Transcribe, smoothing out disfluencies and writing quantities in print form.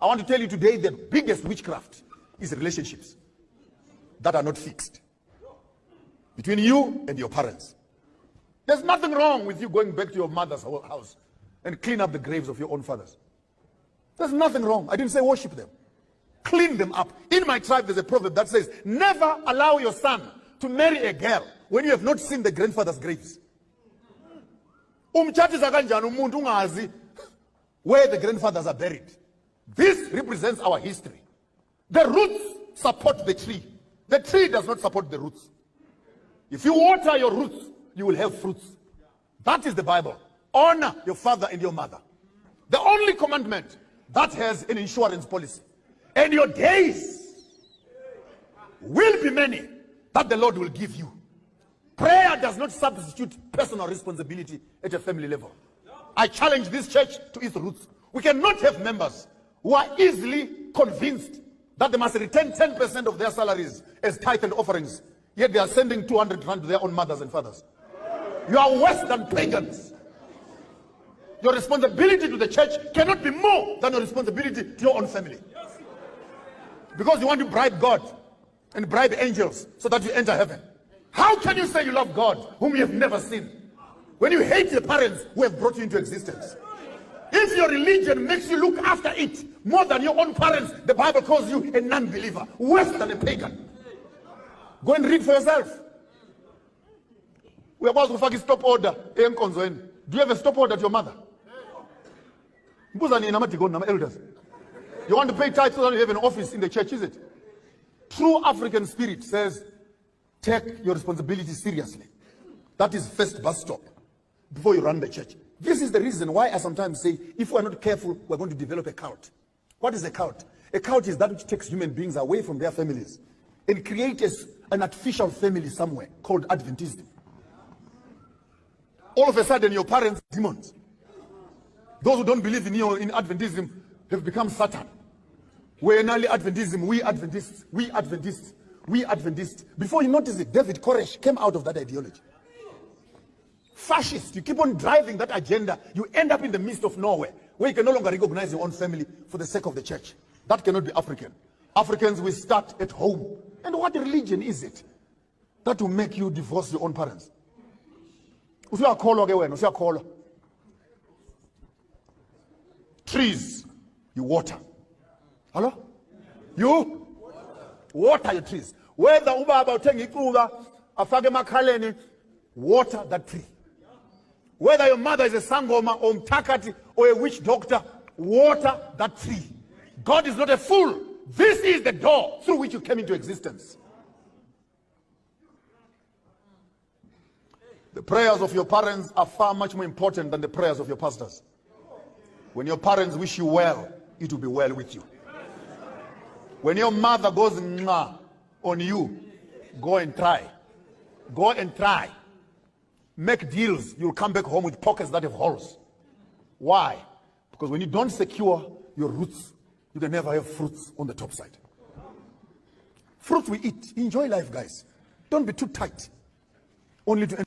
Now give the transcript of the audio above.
I want to tell you today, the biggest witchcraft is relationships that are not fixed between you and your parents. There's nothing wrong with you going back to your mother's house and clean up the graves of your own fathers. There's nothing wrong. I didn't say worship them. Clean them up. In my tribe, there's a proverb that says, never allow your son to marry a girl when you have not seen the grandfather's graves. Umtshatisa kanjani umuntu ungazi where the grandfathers are buried. This represents our history. The roots support the tree. The tree does not support the roots. If you water your roots, you will have fruits. That is the Bible. Honor your father and your mother. The only commandment that has an insurance policy. And your days will be many that the Lord will give you. Prayer does not substitute personal responsibility at a family level. I challenge this church to its roots. We cannot have members who are easily convinced that they must return 10% of their salaries as tithe and offerings, yet they are sending 200 rand to their own mothers and fathers. You are worse than pagans. Your responsibility to the church cannot be more than your responsibility to your own family. Because you want to bribe God and bribe angels so that you enter heaven. How can you say you love God whom you have never seen when you hate the parents who have brought you into existence? If your religion makes you look after it more than your own parents, the Bible calls you a non-believer, worse than a pagan. Go and read for yourself. We are about to fucking stop order. Do you have a stop order to your mother? Elders. You want to pay tithes so that you have an office in the church, is it? True African spirit says, take your responsibility seriously. That is first bus stop before you run the church. This is the reason why I sometimes say, if we're not careful, we're going to develop a cult. What is a cult? A cult is that which takes human beings away from their families and creates an artificial family somewhere called Adventism. All of a sudden, your parents are demons. Those who don't believe in Adventism have become Satan. We're not Adventism, we Adventists, we Adventists, we Adventists. Before you notice it, David Koresh came out of that ideology. Fascist, you keep on driving that agenda, you end up in the midst of nowhere, where you can no longer recognize your own family for the sake of the church. That cannot be African. Africans will start at home. And what religion is it that will make you divorce your own parents? Trees, you water. Hello? You water your trees. Whether ubaba uthenga icuba afake emakhaleni, water that tree. Whether your mother is a sangoma or mtakati or a witch doctor, water that tree. God is not a fool. This is the door through which you came into existence. The prayers of your parents are far much more important than the prayers of your pastors. When your parents wish you well, it will be well with you. When your mother goes "Mwah" on you, go and try. Go and try. Make deals. You'll come back home with pockets that have holes. Why? Because when you don't secure your roots, you can never have fruits on the top side. Fruit we eat. Enjoy life, guys. Don't be too tight. Only to